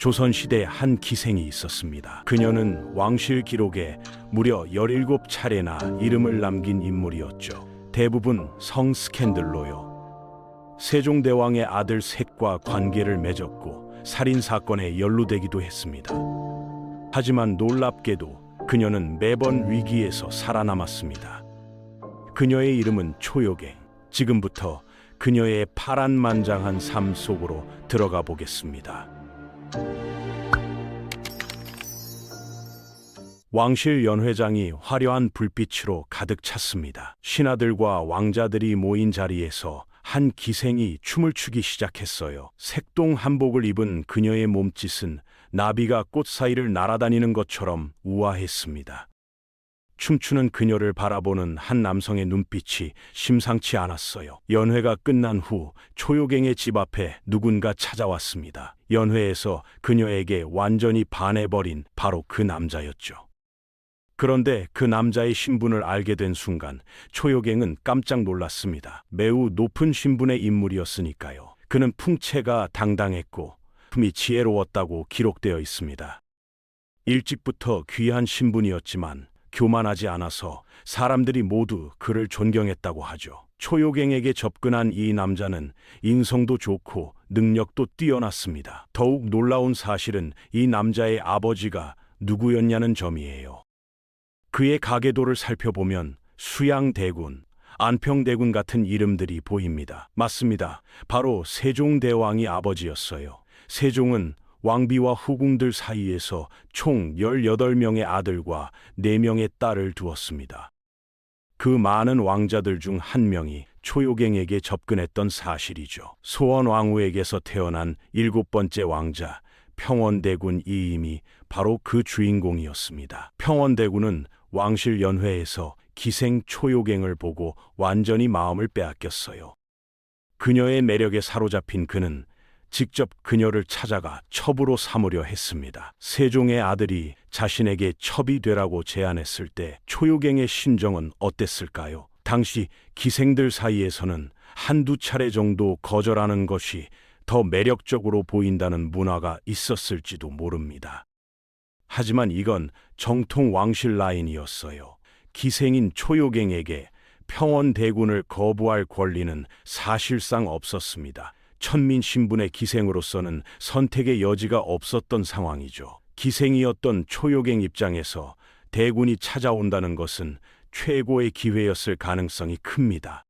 조선시대에 한 기생이 있었습니다. 그녀는 왕실 기록에 무려 17차례나 이름을 남긴 인물이었죠. 대부분 성 스캔들로요. 세종대왕의 아들 셋과 관계를 맺었고 살인사건에 연루되기도 했습니다. 하지만 놀랍게도 그녀는 매번 위기에서 살아남았습니다. 그녀의 이름은 초요갱. 지금부터 그녀의 파란만장한 삶 속으로 들어가 보겠습니다. 왕실 연회장이 화려한 불빛으로 가득 찼습니다. 신하들과 왕자들이 모인 자리에서 한 기생이 춤을 추기 시작했어요. 색동 한복을 입은 그녀의 몸짓은 나비가 꽃 사이를 날아다니는 것처럼 우아했습니다. 춤추는 그녀를 바라보는 한 남성의 눈빛이 심상치 않았어요. 연회가 끝난 후 초요갱의 집 앞에 누군가 찾아왔습니다. 연회에서 그녀에게 완전히 반해버린 바로 그 남자였죠. 그런데 그 남자의 신분을 알게 된 순간 초요갱은 깜짝 놀랐습니다. 매우 높은 신분의 인물이었으니까요. 그는 풍채가 당당했고 품이 지혜로웠다고 기록되어 있습니다. 일찍부터 귀한 신분이었지만 교만하지 않아서 사람들이 모두 그를 존경했다고 하죠. 초요갱에게 접근한 이 남자는 인성도 좋고 능력도 뛰어났습니다. 더욱 놀라운 사실은 이 남자의 아버지가 누구였냐는 점이에요. 그의 가계도를 살펴보면 수양대군, 안평대군 같은 이름들이 보입니다. 맞습니다. 바로 세종대왕이 아버지였어요. 세종은 왕비와 후궁들 사이에서 총 18명의 아들과 4명의 딸을 두었습니다. 그 많은 왕자들 중 한 명이 초요갱에게 접근했던 사실이죠. 소원왕후에게서 태어난 7번째 왕자 평원대군 이임이 바로 그 주인공이었습니다. 평원대군은 왕실 연회에서 기생 초요갱을 보고 완전히 마음을 빼앗겼어요. 그녀의 매력에 사로잡힌 그는 직접 그녀를 찾아가 첩으로 삼으려 했습니다. 세종의 아들이 자신에게 첩이 되라고 제안했을 때 초요갱의 심정은 어땠을까요? 당시 기생들 사이에서는 한두 차례 정도 거절하는 것이 더 매력적으로 보인다는 문화가 있었을지도 모릅니다. 하지만 이건 정통 왕실 라인이었어요. 기생인 초요갱에게 평원대군을 거부할 권리는 사실상 없었습니다. 천민 신분의 기생으로서는 선택의 여지가 없었던 상황이죠. 기생이었던 초요갱 입장에서 대군이 찾아온다는 것은 최고의 기회였을 가능성이 큽니다.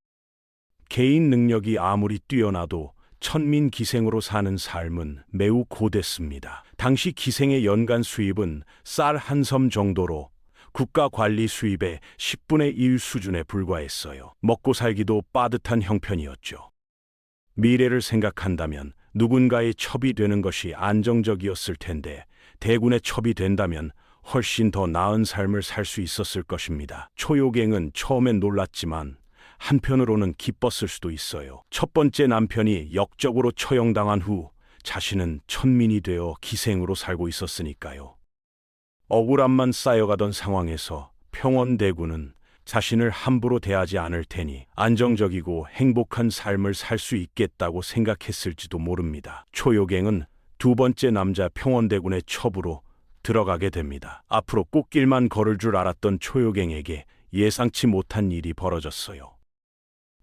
개인 능력이 아무리 뛰어나도 천민 기생으로 사는 삶은 매우 고됐습니다. 당시 기생의 연간 수입은 쌀 한 섬 정도로 국가 관리 수입의 10분의 1 수준에 불과했어요. 먹고 살기도 빠듯한 형편이었죠. 미래를 생각한다면 누군가의 첩이 되는 것이 안정적이었을 텐데 대군의 첩이 된다면 훨씬 더 나은 삶을 살 수 있었을 것입니다. 초요갱은 처음엔 놀랐지만 한편으로는 기뻤을 수도 있어요. 첫 번째 남편이 역적으로 처형당한 후 자신은 천민이 되어 기생으로 살고 있었으니까요. 억울함만 쌓여가던 상황에서 평원대군은 자신을 함부로 대하지 않을 테니 안정적이고 행복한 삶을 살 수 있겠다고 생각했을지도 모릅니다. 초요갱은 두 번째 남자 평원대군의 첩으로 들어가게 됩니다. 앞으로 꽃길만 걸을 줄 알았던 초요갱에게 예상치 못한 일이 벌어졌어요.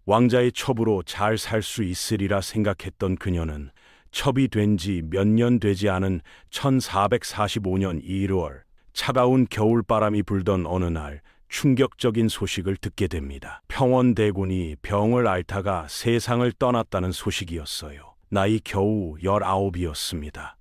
왕자의 첩으로 잘 살 수 있으리라 생각했던 그녀는 첩이 된 지 몇 년 되지 않은 1445년 1월 차가운 겨울바람이 불던 어느 날 충격적인 소식을 듣게 됩니다. 평원대군이 병을 앓다가 세상을 떠났다는 소식이었어요. 나이 겨우 19이었습니다.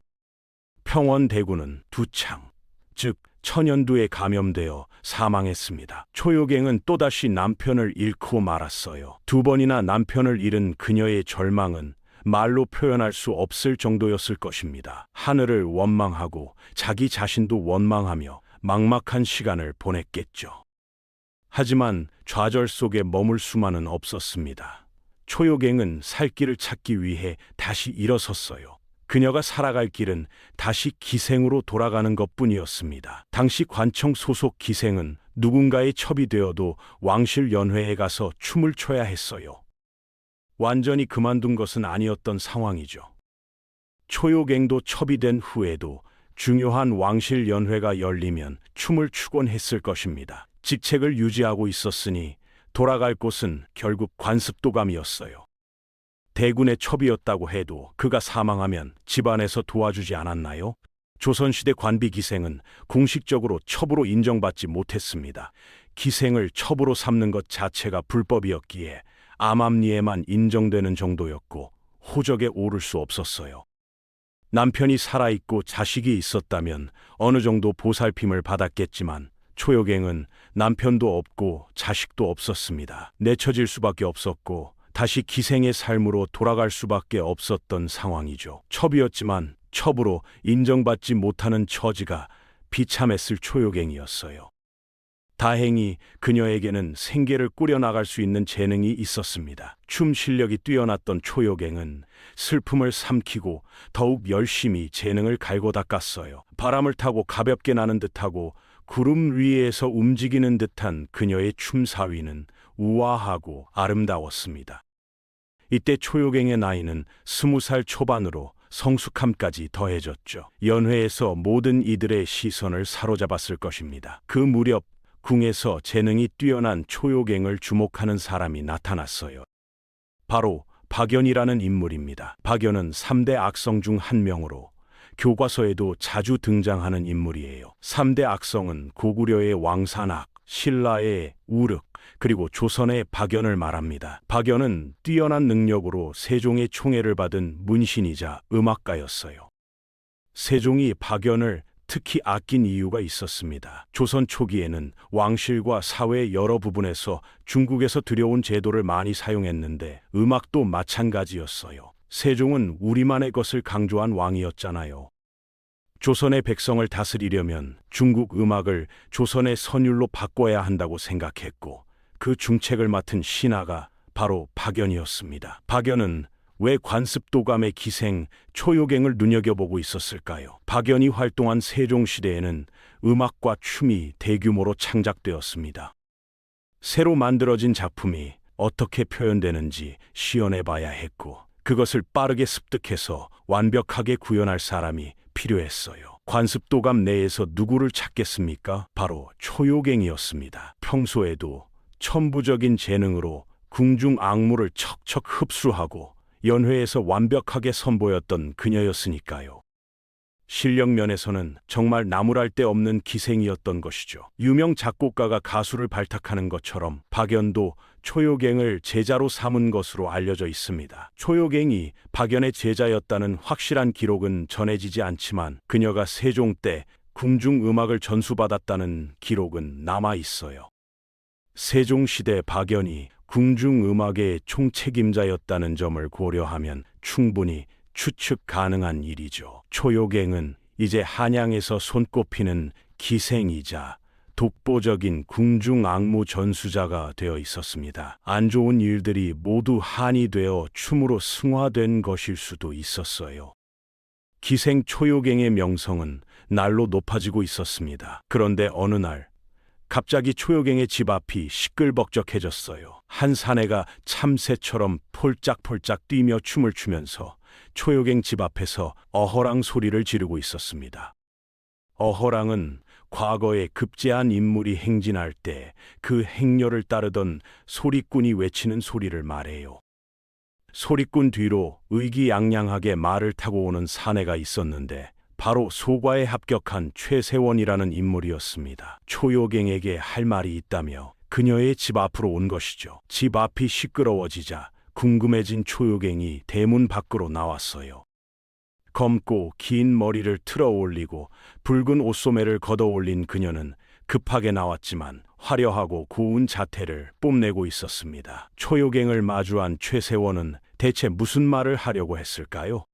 평원대군은 두창, 즉 천연두에 감염되어 사망했습니다. 초요갱은 또다시 남편을 잃고 말았어요. 두 번이나 남편을 잃은 그녀의 절망은 말로 표현할 수 없을 정도였을 것입니다. 하늘을 원망하고 자기 자신도 원망하며 막막한 시간을 보냈겠죠. 하지만 좌절 속에 머물 수만은 없었습니다. 초요갱은 살 길을 찾기 위해 다시 일어섰어요. 그녀가 살아갈 길은 다시 기생으로 돌아가는 것뿐이었습니다. 당시 관청 소속 기생은 누군가의 첩이 되어도 왕실 연회에 가서 춤을 춰야 했어요. 완전히 그만둔 것은 아니었던 상황이죠. 초요갱도 첩이된 후에도 중요한 왕실 연회가 열리면 춤을 추곤 했을 것입니다. 직책을 유지하고 있었으니 돌아갈 곳은 결국 관습도감이었어요. 대군의 첩이었다고 해도 그가 사망하면 집안에서 도와주지 않았나요? 조선시대 관비 기생은 공식적으로 첩으로 인정받지 못했습니다. 기생을 첩으로 삼는 것 자체가 불법이었기에 암암리에만 인정되는 정도였고 호적에 오를 수 없었어요. 남편이 살아있고 자식이 있었다면 어느 정도 보살핌을 받았겠지만 초요갱은 남편도 없고 자식도 없었습니다. 내쳐질 수밖에 없었고 다시 기생의 삶으로 돌아갈 수밖에 없었던 상황이죠. 첩이었지만 첩으로 인정받지 못하는 처지가 비참했을 초요갱이었어요. 다행히 그녀에게는 생계를 꾸려나갈 수 있는 재능이 있었습니다. 춤 실력이 뛰어났던 초요갱은 슬픔을 삼키고 더욱 열심히 재능을 갈고 닦았어요. 바람을 타고 가볍게 나는 듯하고 구름 위에서 움직이는 듯한 그녀의 춤 사위는 우아하고 아름다웠습니다. 이때 초요갱의 나이는 20살 초반으로 성숙함까지 더해졌죠. 연회에서 모든 이들의 시선을 사로잡았을 것입니다. 그 무렵 궁에서 재능이 뛰어난 초요갱을 주목하는 사람이 나타났어요. 바로 박연이라는 인물입니다. 박연은 3대 악성 중 한 명으로 교과서에도 자주 등장하는 인물이에요. 3대 악성은 고구려의 왕산악, 신라의 우륵, 그리고 조선의 박연을 말합니다. 박연은 뛰어난 능력으로 세종의 총애를 받은 문신이자 음악가였어요. 세종이 박연을 특히 아낀 이유가 있었습니다. 조선 초기에는 왕실과 사회 여러 부분에서 중국에서 들여온 제도를 많이 사용했는데 음악도 마찬가지였어요. 세종은 우리만의 것을 강조한 왕이었잖아요. 조선의 백성을 다스리려면 중국 음악을 조선의 선율로 바꿔야 한다고 생각했고 그 중책을 맡은 신하가 바로 박연이었습니다. 박연은 왜 관습도감의 기생 초요갱을 눈여겨보고 있었을까요? 박연이 활동한 세종시대에는 음악과 춤이 대규모로 창작되었습니다. 새로 만들어진 작품이 어떻게 표현되는지 시연해봐야 했고 그것을 빠르게 습득해서 완벽하게 구현할 사람이 필요했어요. 관습도감 내에서 누구를 찾겠습니까? 바로 초요갱이었습니다. 평소에도 천부적인 재능으로 궁중 악무를 척척 흡수하고 연회에서 완벽하게 선보였던 그녀였으니까요. 실력 면에서는 정말 나무랄 데 없는 기생이었던 것이죠. 유명 작곡가가 가수를 발탁하는 것처럼 박연도 초요갱을 제자로 삼은 것으로 알려져 있습니다. 초요갱이 박연의 제자였다는 확실한 기록은 전해지지 않지만 그녀가 세종 때 궁중 음악을 전수받았다는 기록은 남아 있어요. 세종시대 박연이 궁중음악의 총책임자였다는 점을 고려하면 충분히 추측 가능한 일이죠. 초요갱은 이제 한양에서 손꼽히는 기생이자 독보적인 궁중악무 전수자가 되어 있었습니다. 안 좋은 일들이 모두 한이 되어 춤으로 승화된 것일 수도 있었어요. 기생 초요갱의 명성은 날로 높아지고 있었습니다. 그런데 어느 날 갑자기 초요갱의 집 앞이 시끌벅적해졌어요. 한 사내가 참새처럼 폴짝폴짝 뛰며 춤을 추면서 초요갱 집 앞에서 어허랑 소리를 지르고 있었습니다. 어허랑은 과거에 급제한 인물이 행진할 때 그 행렬을 따르던 소리꾼이 외치는 소리를 말해요. 소리꾼 뒤로 의기양양하게 말을 타고 오는 사내가 있었는데 바로 소과에 합격한 최세원이라는 인물이었습니다. 초요갱에게 할 말이 있다며 그녀의 집 앞으로 온 것이죠. 집 앞이 시끄러워지자 궁금해진 초요갱이 대문 밖으로 나왔어요. 검고 긴 머리를 틀어 올리고 붉은 옷소매를 걷어 올린 그녀는 급하게 나왔지만 화려하고 고운 자태를 뽐내고 있었습니다. 초요갱을 마주한 최세원은 대체 무슨 말을 하려고 했을까요?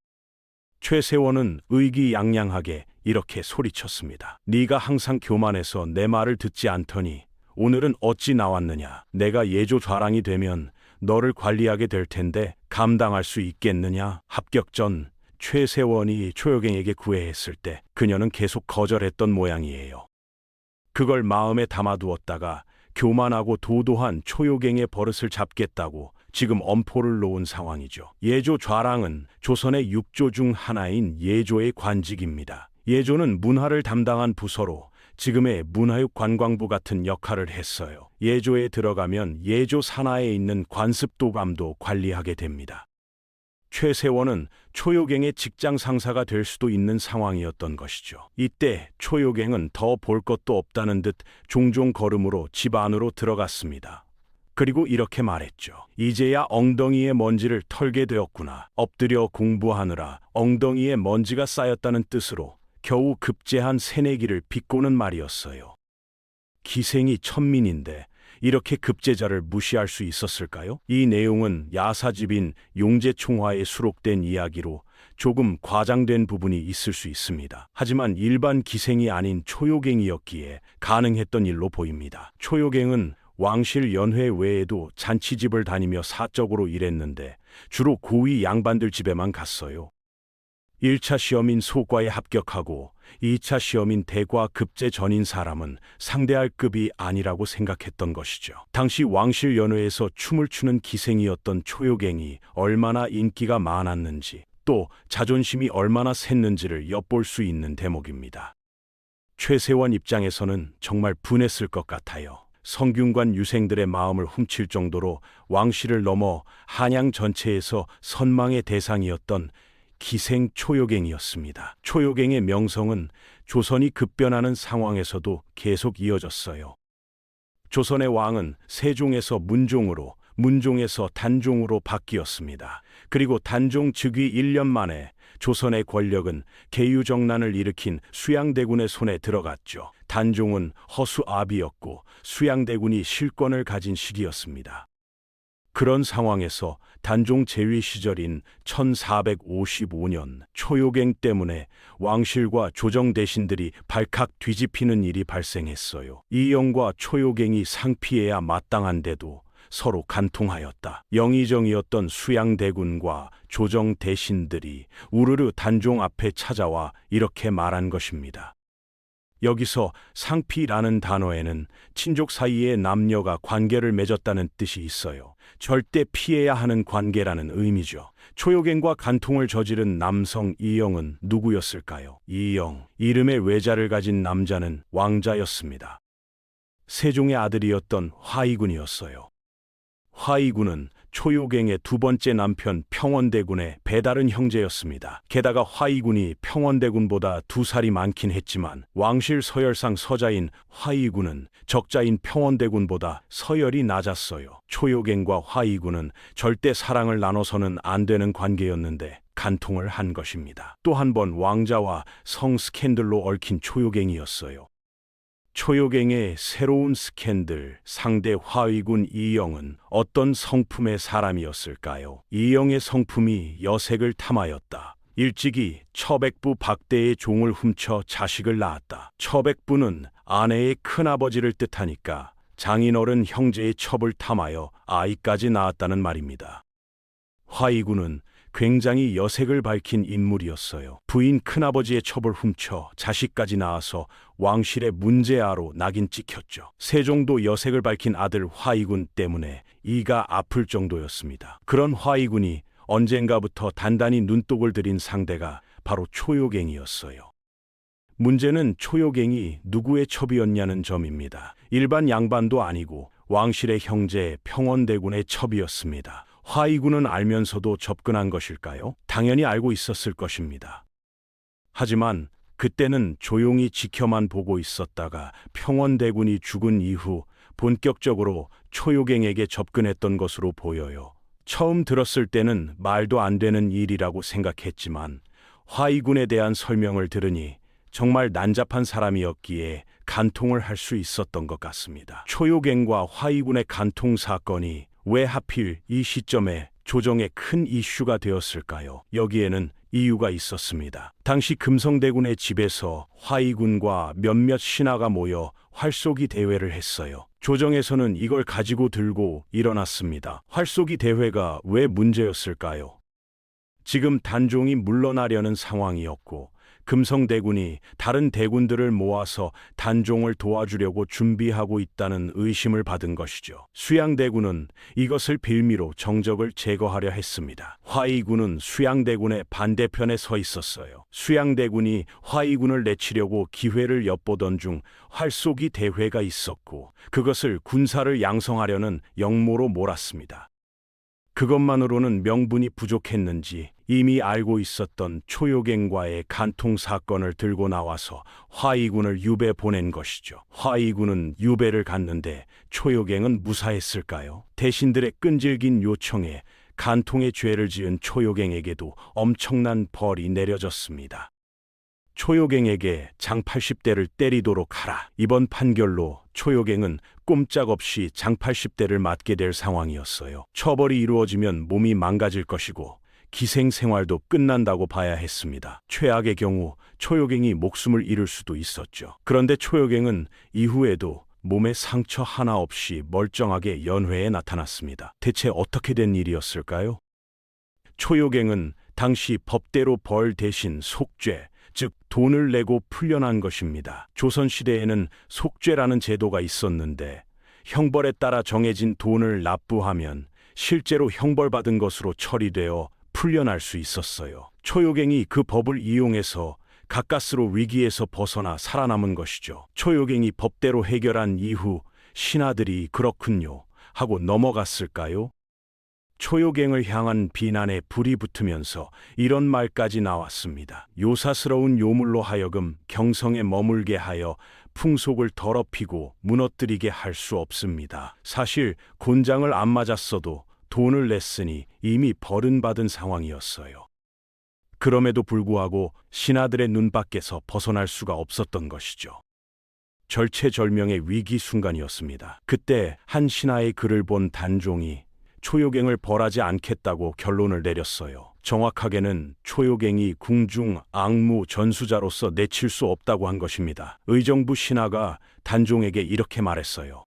최세원은 의기양양하게 이렇게 소리쳤습니다. 네가 항상 교만해서 내 말을 듣지 않더니 오늘은 어찌 나왔느냐? 내가 예조좌랑이 되면 너를 관리하게 될 텐데 감당할 수 있겠느냐? 합격 전 최세원이 초요갱에게 구애했을 때 그녀는 계속 거절했던 모양이에요. 그걸 마음에 담아두었다가 교만하고 도도한 초요갱의 버릇을 잡겠다고 지금 엄포를 놓은 상황이죠. 예조 좌랑은 조선의 6조 중 하나인 예조의 관직입니다. 예조는 문화를 담당한 부서로 지금의 문화육관광부 같은 역할을 했어요. 예조에 들어가면 예조 산하에 있는 관습도감도 관리하게 됩니다. 최세원은 초요갱의 직장 상사가 될 수도 있는 상황이었던 것이죠. 이때 초요갱은 더 볼 것도 없다는 듯 종종 걸음으로 집 안으로 들어갔습니다. 그리고 이렇게 말했죠. 이제야 엉덩이에 먼지를 털게 되었구나. 엎드려 공부하느라 엉덩이에 먼지가 쌓였다는 뜻으로 겨우 급제한 새내기를 비꼬는 말이었어요. 기생이 천민인데 이렇게 급제자를 무시할 수 있었을까요? 이 내용은 야사집인 용제총화에 수록된 이야기로 조금 과장된 부분이 있을 수 있습니다. 하지만 일반 기생이 아닌 초요갱이었기에 가능했던 일로 보입니다. 초요갱은 왕실 연회 외에도 잔치집을 다니며 사적으로 일했는데 주로 고위 양반들 집에만 갔어요. 1차 시험인 소과에 합격하고 2차 시험인 대과 급제 전인 사람은 상대할 급이 아니라고 생각했던 것이죠. 당시 왕실 연회에서 춤을 추는 기생이었던 초요갱이 얼마나 인기가 많았는지 또 자존심이 얼마나 샜는지를 엿볼 수 있는 대목입니다. 최세원 입장에서는 정말 분했을 것 같아요. 성균관 유생들의 마음을 훔칠 정도로 왕실을 넘어 한양 전체에서 선망의 대상이었던 기생 초요갱이었습니다. 초요갱의 명성은 조선이 급변하는 상황에서도 계속 이어졌어요. 조선의 왕은 세종에서 문종으로, 문종에서 단종으로 바뀌었습니다. 그리고 단종 즉위 1년 만에 조선의 권력은 계유정난을 일으킨 수양대군의 손에 들어갔죠. 단종은 허수아비였고 수양대군이 실권을 가진 시기였습니다. 그런 상황에서 단종 재위 시절인 1455년 초요갱 때문에 왕실과 조정 대신들이 발칵 뒤집히는 일이 발생했어요. 이영과 초요갱이 상피해야 마땅한데도 서로 간통하였다. 영의정이었던 수양대군과 조정 대신들이 우르르 단종 앞에 찾아와 이렇게 말한 것입니다. 여기서 상피라는 단어에는 친족 사이의 남녀가 관계를 맺었다는 뜻이 있어요. 절대 피해야 하는 관계라는 의미죠. 초요갱과 간통을 저지른 남성 이영은 누구였을까요? 이영, 이름의 외자를 가진 남자는 왕자였습니다. 세종의 아들이었던 화이군이었어요. 화이군은 초요갱의 두 번째 남편 평원대군의 배다른 형제였습니다. 게다가 화이군이 평원대군보다 2살이 많긴 했지만 왕실 서열상 서자인 화이군은 적자인 평원대군보다 서열이 낮았어요. 초요갱과 화이군은 절대 사랑을 나눠서는 안 되는 관계였는데 간통을 한 것입니다. 또 한 번 왕자와 성 스캔들로 얽힌 초요갱이었어요. 초요갱의 새로운 스캔들, 상대 화이군 이영은 어떤 성품의 사람이었을까요? 이영의 성품이 여색을 탐하였다. 일찍이 처백부 박대의 종을 훔쳐 자식을 낳았다. 처백부는 아내의 큰아버지를 뜻하니까 장인어른 형제의 첩을 탐하여 아이까지 낳았다는 말입니다. 화이군은 굉장히 여색을 밝힌 인물이었어요. 부인 큰아버지의 첩을 훔쳐 자식까지 낳아서 왕실의 문제아로 낙인 찍혔죠. 세종도 여색을 밝힌 아들 화이군 때문에 이가 아플 정도였습니다. 그런 화이군이 언젠가부터 단단히 눈독을 들인 상대가 바로 초요갱이었어요. 문제는 초요갱이 누구의 첩이었냐는 점입니다. 일반 양반도 아니고 왕실의 형제 평원대군의 첩이었습니다. 화이군은 알면서도 접근한 것일까요? 당연히 알고 있었을 것입니다. 하지만 그때는 조용히 지켜만 보고 있었다가 평원대군이 죽은 이후 본격적으로 초요갱에게 접근했던 것으로 보여요. 처음 들었을 때는 말도 안 되는 일이라고 생각했지만 화이군에 대한 설명을 들으니 정말 난잡한 사람이었기에 간통을 할 수 있었던 것 같습니다. 초요갱과 화이군의 간통 사건이 왜 하필 이 시점에 조정에 큰 이슈가 되었을까요? 여기에는 이유가 있었습니다. 당시 금성대군의 집에서 화이군과 몇몇 신하가 모여 활쏘기 대회를 했어요. 조정에서는 이걸 가지고 들고 일어났습니다. 활쏘기 대회가 왜 문제였을까요? 지금 단종이 물러나려는 상황이었고 금성대군이 다른 대군들을 모아서 단종을 도와주려고 준비하고 있다는 의심을 받은 것이죠. 수양대군은 이것을 빌미로 정적을 제거하려 했습니다. 화의군은 수양대군의 반대편에 서 있었어요. 수양대군이 화의군을 내치려고 기회를 엿보던 중 활쏘기 대회가 있었고 그것을 군사를 양성하려는 역모로 몰았습니다. 그것만으로는 명분이 부족했는지 이미 알고 있었던 초요갱과의 간통 사건을 들고 나와서 화의군을 유배 보낸 것이죠. 화의군은 유배를 갔는데 초요갱은 무사했을까요? 대신들의 끈질긴 요청에 간통의 죄를 지은 초요갱에게도 엄청난 벌이 내려졌습니다. 초요갱에게 장 80대를 때리도록 하라. 이번 판결로 초요갱은 꼼짝없이 장 80대를 맞게 될 상황이었어요. 처벌이 이루어지면 몸이 망가질 것이고 기생생활도 끝난다고 봐야 했습니다. 최악의 경우 초요갱이 목숨을 잃을 수도 있었죠. 그런데 초요갱은 이후에도 몸에 상처 하나 없이 멀쩡하게 연회에 나타났습니다. 대체 어떻게 된 일이었을까요? 초요갱은 당시 법대로 벌 대신 속죄, 즉 돈을 내고 풀려난 것입니다. 조선시대에는 속죄라는 제도가 있었는데 형벌에 따라 정해진 돈을 납부하면 실제로 형벌받은 것으로 처리되어 풀려날 수 있었어요. 초요갱이 그 법을 이용해서 가까스로 위기에서 벗어나 살아남은 것이죠. 초요갱이 법대로 해결한 이후 신하들이 그렇군요 하고 넘어갔을까요? 초요갱을 향한 비난에 불이 붙으면서 이런 말까지 나왔습니다. 요사스러운 요물로 하여금 경성에 머물게 하여 풍속을 더럽히고 무너뜨리게 할 수 없습니다. 사실 곤장을 안 맞았어도 돈을 냈으니 이미 벌은받은 상황이었어요. 그럼에도 불구하고 신하들의 눈밖에서 벗어날 수가 없었던 것이죠. 절체절명의 위기 순간이었습니다. 그때 한 신하의 글을 본 단종이 초요갱을 벌하지 않겠다고 결론을 내렸어요. 정확하게는 초요갱이 궁중 앙무 전수자로서 내칠 수 없다고 한 것입니다. 의정부 신하가 단종에게 이렇게 말했어요.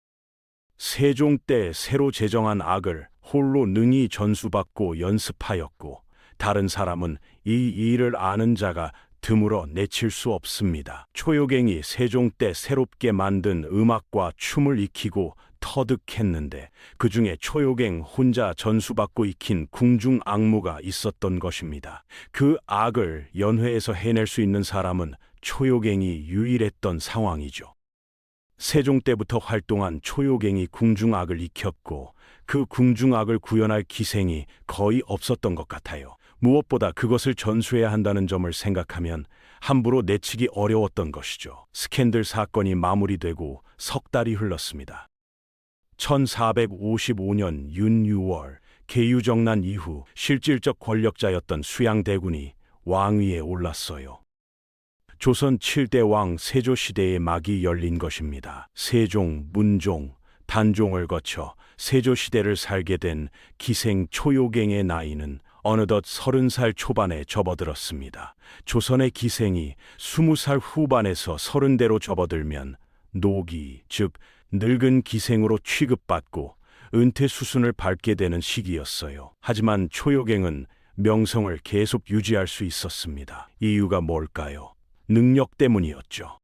세종 때 새로 제정한 악을 홀로 능히 전수받고 연습하였고 다른 사람은 이 일을 아는 자가 드물어 내칠 수 없습니다. 초요갱이 세종 때 새롭게 만든 음악과 춤을 익히고 터득했는데 그 중에 초요갱 혼자 전수받고 익힌 궁중 악무가 있었던 것입니다. 그 악을 연회에서 해낼 수 있는 사람은 초요갱이 유일했던 상황이죠. 세종 때부터 활동한 초요갱이 궁중악을 익혔고 그 궁중악을 구현할 기생이 거의 없었던 것 같아요. 무엇보다 그것을 전수해야 한다는 점을 생각하면 함부로 내치기 어려웠던 것이죠. 스캔들 사건이 마무리되고 석 달이 흘렀습니다. 1455년 윤유월 계유정난 이후 실질적 권력자였던 수양대군이 왕위에 올랐어요. 조선 7대 왕 세조시대의 막이 열린 것입니다. 세종, 문종, 단종을 거쳐 세조시대를 살게 된 기생 초요갱의 나이는 어느덧 30살 초반에 접어들었습니다. 조선의 기생이 20살 후반에서 30대로 접어들면 노기, 즉 늙은 기생으로 취급받고 은퇴 수순을 밟게 되는 시기였어요. 하지만 초요갱은 명성을 계속 유지할 수 있었습니다. 이유가 뭘까요? 능력 때문이었죠.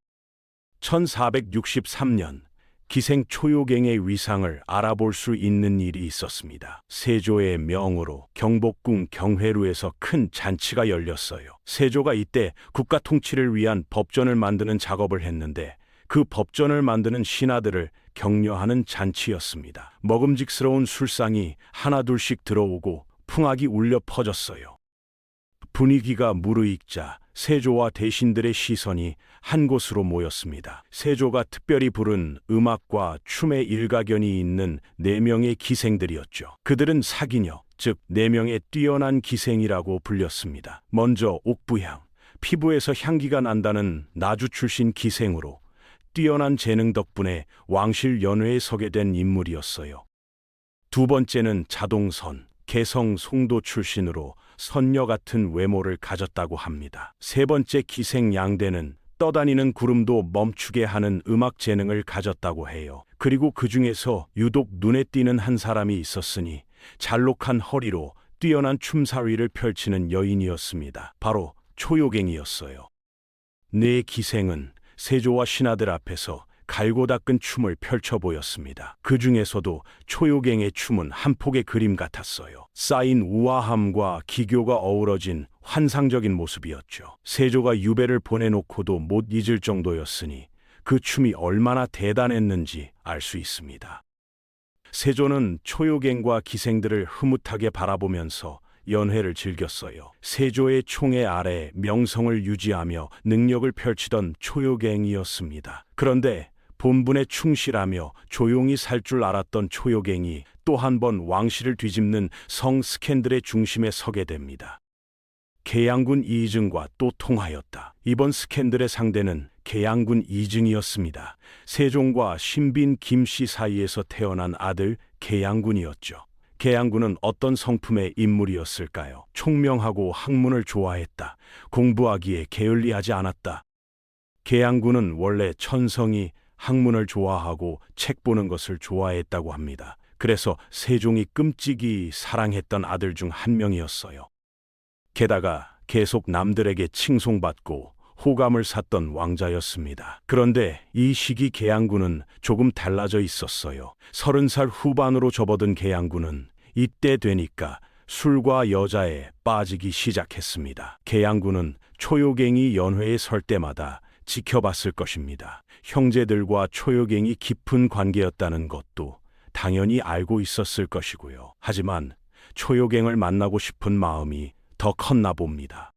1463년 기생 초요갱의 위상을 알아볼 수 있는 일이 있었습니다. 세조의 명으로 경복궁 경회루에서 큰 잔치가 열렸어요. 세조가 이때 국가 통치를 위한 법전을 만드는 작업을 했는데 그 법전을 만드는 신하들을 격려하는 잔치였습니다. 먹음직스러운 술상이 하나둘씩 들어오고 풍악이 울려 퍼졌어요. 분위기가 무르익자 세조와 대신들의 시선이 한 곳으로 모였습니다. 세조가 특별히 부른 음악과 춤의 일가견이 있는 4명의 기생들이었죠. 그들은 사기녀, 즉 4명의 뛰어난 기생이라고 불렸습니다. 먼저 옥부향, 피부에서 향기가 난다는 나주 출신 기생으로 뛰어난 재능 덕분에 왕실 연회에 서게 된 인물이었어요. 두 번째는 자동선, 개성 송도 출신으로 선녀 같은 외모를 가졌다고 합니다. 세 번째 기생 양대는 떠다니는 구름도 멈추게 하는 음악 재능을 가졌다고 해요. 그리고 그 중에서 유독 눈에 띄는 한 사람이 있었으니 잘록한 허리로 뛰어난 춤사위를 펼치는 여인이었습니다. 바로 초요갱이었어요. 네 기생은 세조와 신하들 앞에서 갈고 닦은 춤을 펼쳐 보였습니다. 그 중에서도 초요갱의 춤은 한 폭의 그림 같았어요. 쌓인 우아함과 기교가 어우러진 환상적인 모습이었죠. 세조가 유배를 보내놓고도 못 잊을 정도였으니 그 춤이 얼마나 대단했는지 알 수 있습니다. 세조는 초요갱과 기생들을 흐뭇하게 바라보면서 연회를 즐겼어요. 세조의 총애 아래 명성을 유지하며 능력을 펼치던 초요갱이었습니다. 그런데 본분에 충실하며 조용히 살 줄 알았던 초요갱이 또 한 번 왕실을 뒤집는 성 스캔들의 중심에 서게 됩니다. 계양군 이증과 또 통하였다. 이번 스캔들의 상대는 계양군 이증이었습니다. 세종과 신빈 김씨 사이에서 태어난 아들 계양군이었죠. 계양군은 어떤 성품의 인물이었을까요? 총명하고 학문을 좋아했다. 공부하기에 게을리하지 않았다. 계양군은 원래 천성이 학문을 좋아하고 책 보는 것을 좋아했다고 합니다. 그래서 세종이 끔찍이 사랑했던 아들 중 한 명이었어요. 게다가 계속 남들에게 칭송받고 호감을 샀던 왕자였습니다. 그런데 이 시기 계양군은 조금 달라져 있었어요. 30살 후반으로 접어든 계양군은 이때 되니까 술과 여자에 빠지기 시작했습니다. 계양군은 초요갱이 연회에 설 때마다 지켜봤을 것입니다. 형제들과 초요갱이 깊은 관계였다는 것도 당연히 알고 있었을 것이고요. 하지만 초요갱을 만나고 싶은 마음이 더 컸나 봅니다.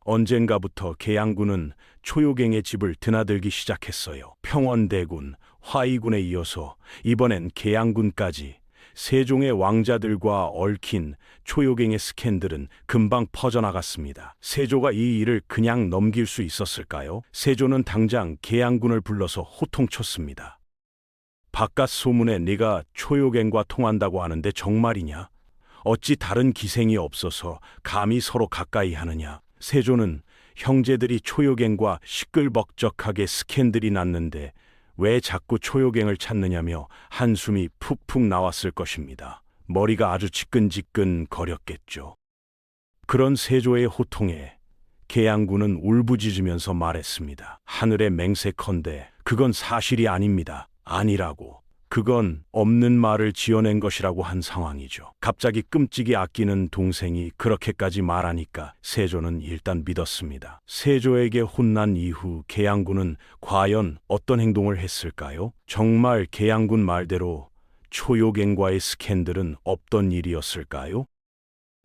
언젠가부터 계양군은 초요갱의 집을 드나들기 시작했어요. 평원대군, 화의군에 이어서 이번엔 계양군까지 세종의 왕자들과 얽힌 초요갱의 스캔들은 금방 퍼져나갔습니다. 세조가 이 일을 그냥 넘길 수 있었을까요? 세조는 당장 계양군을 불러서 호통쳤습니다. 바깥 소문에 네가 초요갱과 통한다고 하는데 정말이냐? 어찌 다른 기생이 없어서 감히 서로 가까이 하느냐? 세조는 형제들이 초요갱과 시끌벅적하게 스캔들이 났는데 왜 자꾸 초요갱을 찾느냐며 한숨이 푹푹 나왔을 것입니다. 머리가 아주 지끈지끈 거렸겠죠. 그런 세조의 호통에 계양군은 울부짖으면서 말했습니다. 하늘의 맹세컨대 그건 사실이 아닙니다. 아니라고. 그건 없는 말을 지어낸 것이라고 한 상황이죠. 갑자기 끔찍이 아끼는 동생이 그렇게까지 말하니까 세조는 일단 믿었습니다. 세조에게 혼난 이후 계양군은 과연 어떤 행동을 했을까요? 정말 계양군 말대로 초요갱과의 스캔들은 없던 일이었을까요?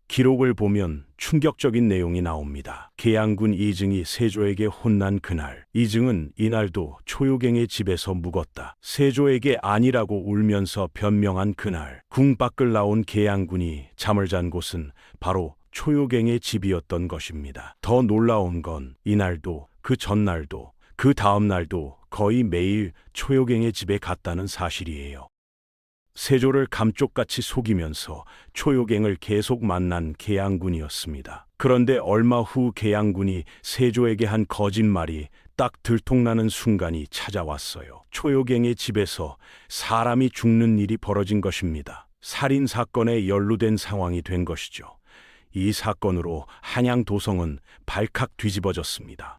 기록을 보면 충격적인 내용이 나옵니다. 계양군 이증이 세조에게 혼난 그날, 이증은 이날도 초요갱의 집에서 묵었다. 세조에게 아니라고 울면서 변명한 그날, 궁 밖을 나온 계양군이 잠을 잔 곳은 바로 초요갱의 집이었던 것입니다. 더 놀라운 건 이날도, 그 전날도, 그 다음 날도 거의 매일 초요갱의 집에 갔다는 사실이에요. 세조를 감쪽같이 속이면서 초요갱을 계속 만난 계양군이었습니다. 그런데 얼마 후 계양군이 세조에게 한 거짓말이 딱 들통나는 순간이 찾아왔어요. 초요갱의 집에서 사람이 죽는 일이 벌어진 것입니다. 살인 사건에 연루된 상황이 된 것이죠. 이 사건으로 한양 도성은 발칵 뒤집어졌습니다.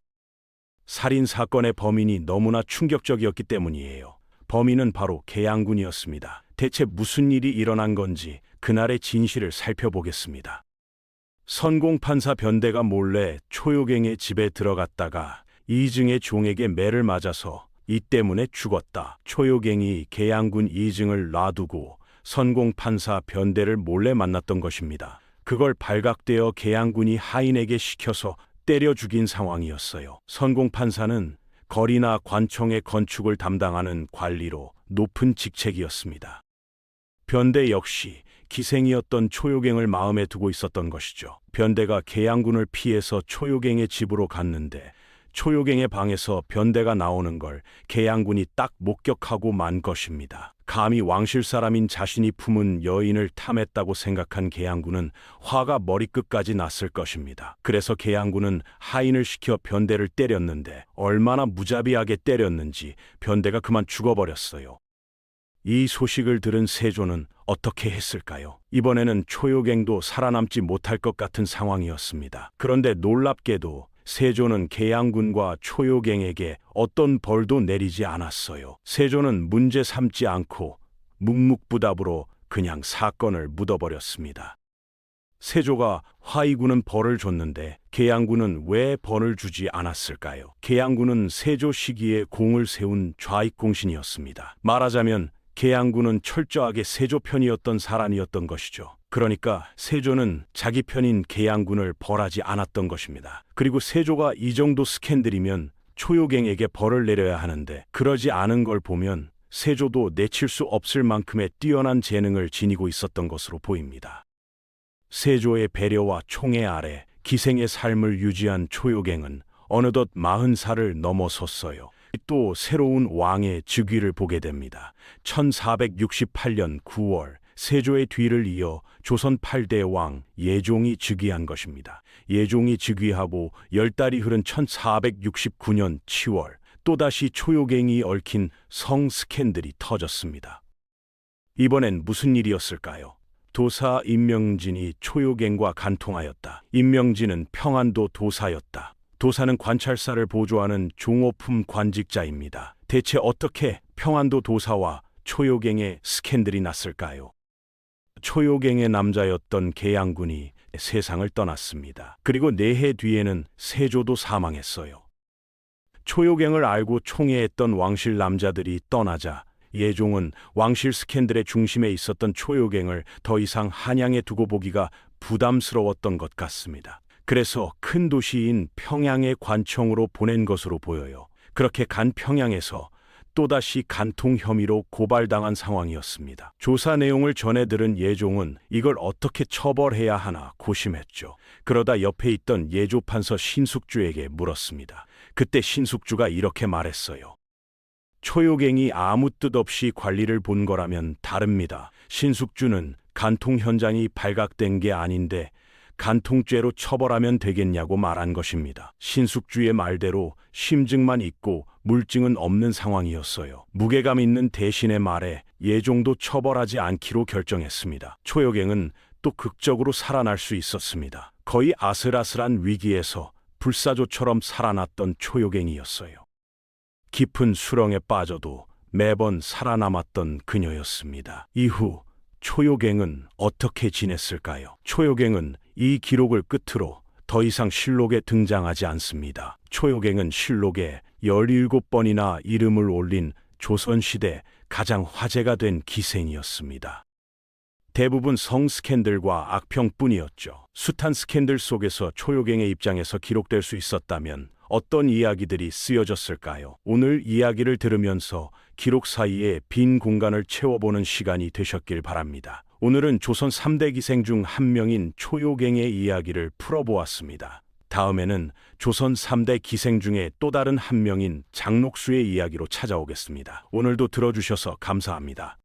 살인 사건의 범인이 너무나 충격적이었기 때문이에요. 범인은 바로 계양군이었습니다. 대체 무슨 일이 일어난 건지 그날의 진실을 살펴보겠습니다. 선공판사 변대가 몰래 초요갱의 집에 들어갔다가 이증의 종에게 매를 맞아서 이 때문에 죽었다. 초요갱이 계양군 이증을 놔두고 선공판사 변대를 몰래 만났던 것입니다. 그걸 발각되어 계양군이 하인에게 시켜서 때려 죽인 상황이었어요. 선공판사는 거리나 관청의 건축을 담당하는 관리로 높은 직책이었습니다. 변대 역시 기생이었던 초요갱을 마음에 두고 있었던 것이죠. 변대가 계양군을 피해서 초요갱의 집으로 갔는데 초요갱의 방에서 변대가 나오는 걸 계양군이 딱 목격하고 만 것입니다. 감히 왕실 사람인 자신이 품은 여인을 탐했다고 생각한 계양군은 화가 머리끝까지 났을 것입니다. 그래서 계양군은 하인을 시켜 변대를 때렸는데 얼마나 무자비하게 때렸는지 변대가 그만 죽어버렸어요. 이 소식을 들은 세조는 어떻게 했을까요? 이번에는 초요갱도 살아남지 못할 것 같은 상황이었습니다. 그런데 놀랍게도 세조는 계양군과 초요갱에게 어떤 벌도 내리지 않았어요. 세조는 문제 삼지 않고 묵묵부답으로 그냥 사건을 묻어버렸습니다. 세조가 화의군은 벌을 줬는데 계양군은 왜 벌을 주지 않았을까요? 계양군은 세조 시기에 공을 세운 좌익공신이었습니다. 말하자면 계양군은 철저하게 세조 편이었던 사람이었던 것이죠. 그러니까 세조는 자기 편인 계양군을 벌하지 않았던 것입니다. 그리고 세조가 이 정도 스캔들이면 초요갱에게 벌을 내려야 하는데 그러지 않은 걸 보면 세조도 내칠 수 없을 만큼의 뛰어난 재능을 지니고 있었던 것으로 보입니다. 세조의 배려와 총애 아래 기생의 삶을 유지한 초요갱은 어느덧 40살을 넘어섰어요. 또 새로운 왕의 즉위를 보게 됩니다. 1468년 9월 세조의 뒤를 이어 조선 8대 왕 예종이 즉위한 것입니다. 예종이 즉위하고 10달이 흐른 1469년 10월 또다시 초요갱이 얽힌 성 스캔들이 터졌습니다. 이번엔 무슨 일이었을까요? 도사 임명진이 초요갱과 간통하였다. 임명진은 평안도 도사였다. 도사는 관찰사를 보조하는 종호품 관직자입니다. 대체 어떻게 평안도 도사와 초요갱의 스캔들이 났을까요? 초요갱의 남자였던 계양군이 세상을 떠났습니다. 그리고 4해 뒤에는 세조도 사망했어요. 초요갱을 알고 총애했던 왕실 남자들이 떠나자 예종은 왕실 스캔들의 중심에 있었던 초요갱을 더 이상 한양에 두고 보기가 부담스러웠던 것 같습니다. 그래서 큰 도시인 평양의 관청으로 보낸 것으로 보여요. 그렇게 간 평양에서 또다시 간통 혐의로 고발당한 상황이었습니다. 조사 내용을 전해 들은 예종은 이걸 어떻게 처벌해야 하나 고심했죠. 그러다 옆에 있던 예조판서 신숙주에게 물었습니다. 그때 신숙주가 이렇게 말했어요. 초요갱이 아무 뜻 없이 관리를 본 거라면 다릅니다. 신숙주는 간통 현장이 발각된 게 아닌데 간통죄로 처벌하면 되겠냐고 말한 것입니다. 신숙주의 말대로 심증만 있고 물증은 없는 상황이었어요. 무게감 있는 대신의 말에 예종도 처벌하지 않기로 결정했습니다. 초요갱은 또 극적으로 살아날 수 있었습니다. 거의 아슬아슬한 위기에서 불사조처럼 살아났던 초요갱이었어요. 깊은 수렁에 빠져도 매번 살아남았던 그녀였습니다. 이후 초요갱은 어떻게 지냈을까요? 초요갱은 이 기록을 끝으로 더 이상 실록에 등장하지 않습니다. 초요갱은 실록에 17번이나 이름을 올린 조선시대 가장 화제가 된 기생이었습니다. 대부분 성 스캔들과 악평뿐이었죠. 숱한 스캔들 속에서 초요갱의 입장에서 기록될 수 있었다면 어떤 이야기들이 쓰여졌을까요? 오늘 이야기를 들으면서 기록 사이에 빈 공간을 채워보는 시간이 되셨길 바랍니다. 오늘은 조선 3대 기생 중 한 명인 초요갱의 이야기를 풀어보았습니다. 다음에는 조선 3대 기생 중에 또 다른 한 명인 장록수의 이야기로 찾아오겠습니다. 오늘도 들어주셔서 감사합니다.